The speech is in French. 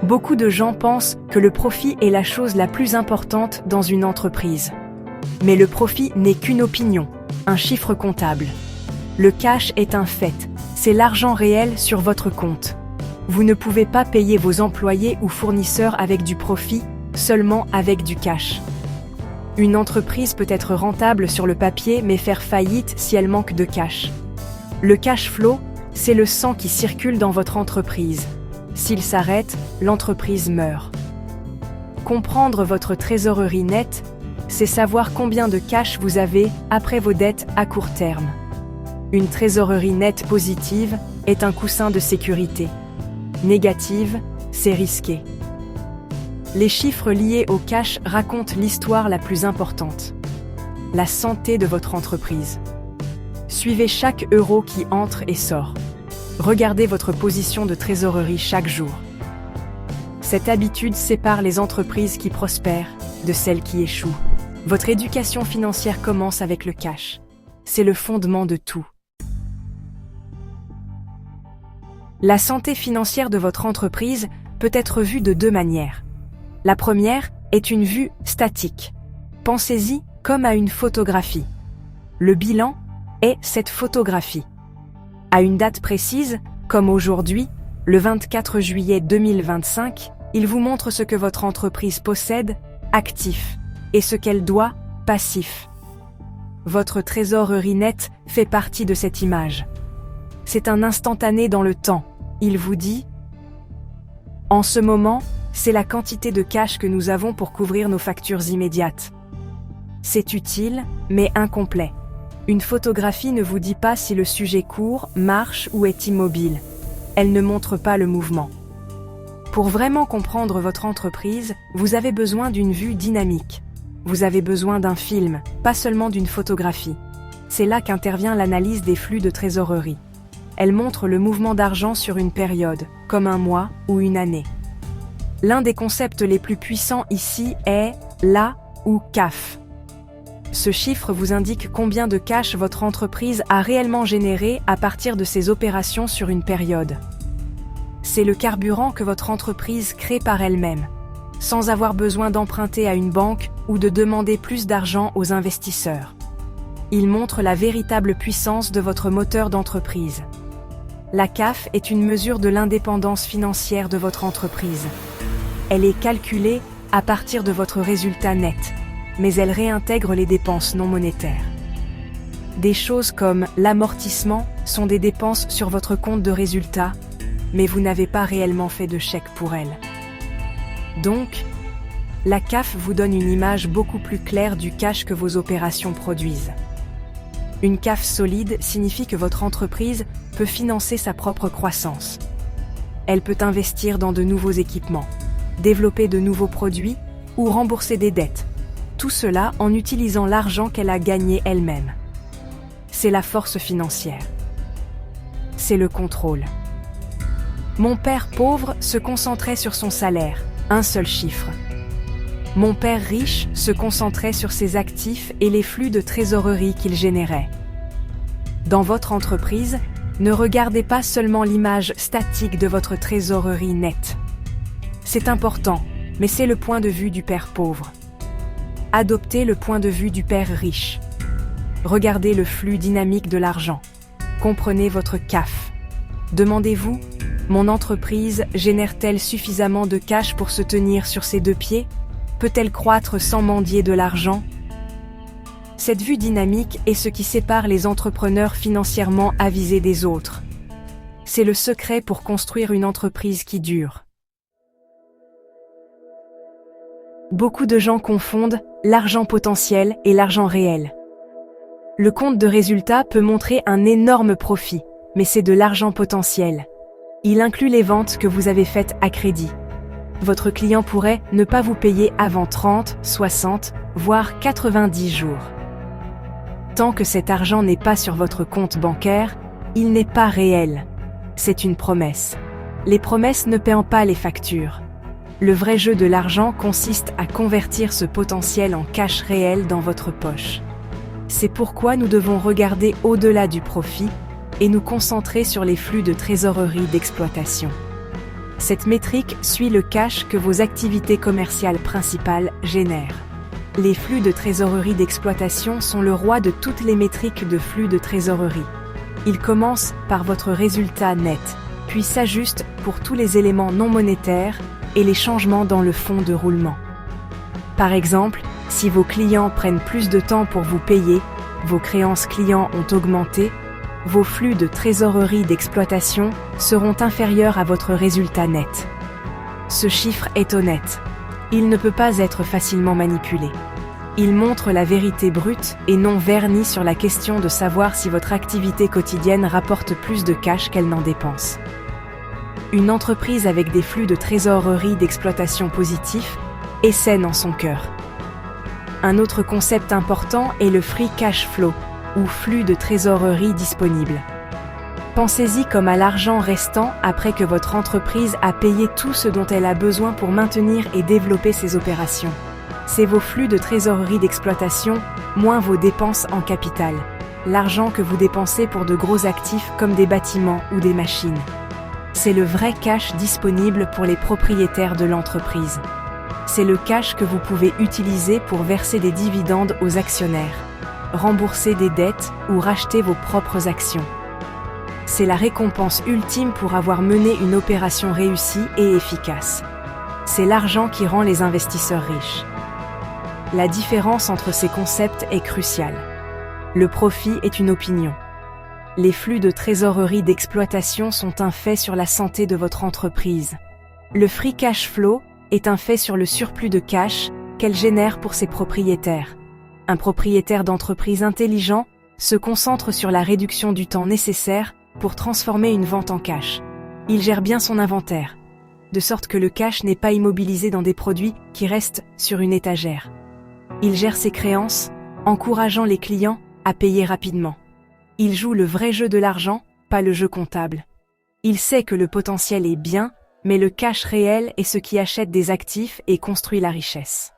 Beaucoup de gens pensent que le profit est la chose la plus importante dans une entreprise. Mais le profit n'est qu'une opinion, un chiffre comptable. Le cash est un fait, c'est l'argent réel sur votre compte. Vous ne pouvez pas payer vos employés ou fournisseurs avec du profit, seulement avec du cash. Une entreprise peut être rentable sur le papier mais faire faillite si elle manque de cash. Le cash flow, c'est le sang qui circule dans votre entreprise. S'il s'arrête, l'entreprise meurt. Comprendre votre trésorerie nette, c'est savoir combien de cash vous avez après vos dettes à court terme. Une trésorerie nette positive est un coussin de sécurité. Négative, c'est risqué. Les chiffres liés au cash racontent l'histoire la plus importante. La santé de votre entreprise. Suivez chaque euro qui entre et sort. Regardez votre position de trésorerie chaque jour. Cette habitude sépare les entreprises qui prospèrent de celles qui échouent. Votre éducation financière commence avec le cash. C'est le fondement de tout. La santé financière de votre entreprise peut être vue de deux manières. La première est une vue statique. Pensez-y comme à une photographie. Le bilan est cette photographie. À une date précise, comme aujourd'hui, le 24 juillet 2025, il vous montre ce que votre entreprise possède, actif, et ce qu'elle doit, passif. Votre trésorerie nette fait partie de cette image. C'est un instantané dans le temps. Il vous dit « En ce moment, c'est la quantité de cash que nous avons pour couvrir nos factures immédiates. » C'est utile, mais incomplet. Une photographie ne vous dit pas si le sujet court, marche ou est immobile. Elle ne montre pas le mouvement. Pour vraiment comprendre votre entreprise, vous avez besoin d'une vue dynamique. Vous avez besoin d'un film, pas seulement d'une photographie. C'est là qu'intervient l'analyse des flux de trésorerie. Elle montre le mouvement d'argent sur une période, comme un mois ou une année. L'un des concepts les plus puissants ici est l'A ou CAF. Ce chiffre vous indique combien de cash votre entreprise a réellement généré à partir de ses opérations sur une période. C'est le carburant que votre entreprise crée par elle-même, sans avoir besoin d'emprunter à une banque ou de demander plus d'argent aux investisseurs. Il montre la véritable puissance de votre moteur d'entreprise. La CAF est une mesure de l'indépendance financière de votre entreprise. Elle est calculée à partir de votre résultat net, mais elle réintègre les dépenses non monétaires. Des choses comme l'amortissement sont des dépenses sur votre compte de résultat, mais vous n'avez pas réellement fait de chèque pour elles. Donc, la CAF vous donne une image beaucoup plus claire du cash que vos opérations produisent. Une CAF solide signifie que votre entreprise peut financer sa propre croissance. Elle peut investir dans de nouveaux équipements, développer de nouveaux produits ou rembourser des dettes. Tout cela en utilisant l'argent qu'elle a gagné elle-même. C'est la force financière. C'est le contrôle. Mon père pauvre se concentrait sur son salaire, un seul chiffre. Mon père riche se concentrait sur ses actifs et les flux de trésorerie qu'il générait. Dans votre entreprise, ne regardez pas seulement l'image statique de votre trésorerie nette. C'est important, mais c'est le point de vue du père pauvre. Adoptez le point de vue du père riche. Regardez le flux dynamique de l'argent. Comprenez votre CAF. Demandez-vous, mon entreprise génère-t-elle suffisamment de cash pour se tenir sur ses deux pieds? Peut-elle croître sans mendier de l'argent? Cette vue dynamique est ce qui sépare les entrepreneurs financièrement avisés des autres. C'est le secret pour construire une entreprise qui dure. Beaucoup de gens confondent l'argent potentiel et l'argent réel. Le compte de résultat peut montrer un énorme profit, mais c'est de l'argent potentiel. Il inclut les ventes que vous avez faites à crédit. Votre client pourrait ne pas vous payer avant 30, 60, voire 90 jours. Tant que cet argent n'est pas sur votre compte bancaire, il n'est pas réel. C'est une promesse. Les promesses ne paient pas les factures. Le vrai jeu de l'argent consiste à convertir ce potentiel en cash réel dans votre poche. C'est pourquoi nous devons regarder au-delà du profit et nous concentrer sur les flux de trésorerie d'exploitation. Cette métrique suit le cash que vos activités commerciales principales génèrent. Les flux de trésorerie d'exploitation sont le roi de toutes les métriques de flux de trésorerie. Ils commencent par votre résultat net, puis s'ajustent pour tous les éléments non monétaires et les changements dans le fonds de roulement. Par exemple, si vos clients prennent plus de temps pour vous payer, vos créances clients ont augmenté, vos flux de trésorerie d'exploitation seront inférieurs à votre résultat net. Ce chiffre est honnête. Il ne peut pas être facilement manipulé. Il montre la vérité brute et non vernie sur la question de savoir si votre activité quotidienne rapporte plus de cash qu'elle n'en dépense. Une entreprise avec des flux de trésorerie d'exploitation positifs est saine en son cœur. Un autre concept important est le free cash flow, ou flux de trésorerie disponible. Pensez-y comme à l'argent restant après que votre entreprise a payé tout ce dont elle a besoin pour maintenir et développer ses opérations. C'est vos flux de trésorerie d'exploitation, moins vos dépenses en capital. L'argent que vous dépensez pour de gros actifs comme des bâtiments ou des machines. C'est le vrai cash disponible pour les propriétaires de l'entreprise. C'est le cash que vous pouvez utiliser pour verser des dividendes aux actionnaires, rembourser des dettes ou racheter vos propres actions. C'est la récompense ultime pour avoir mené une opération réussie et efficace. C'est l'argent qui rend les investisseurs riches. La différence entre ces concepts est cruciale. Le profit est une opinion. Les flux de trésorerie d'exploitation sont un fait sur la santé de votre entreprise. Le free cash flow est un fait sur le surplus de cash qu'elle génère pour ses propriétaires. Un propriétaire d'entreprise intelligent se concentre sur la réduction du temps nécessaire pour transformer une vente en cash. Il gère bien son inventaire, de sorte que le cash n'est pas immobilisé dans des produits qui restent sur une étagère. Il gère ses créances, encourageant les clients à payer rapidement. Il joue le vrai jeu de l'argent, pas le jeu comptable. Il sait que le potentiel est bien, mais le cash réel est ce qui achète des actifs et construit la richesse.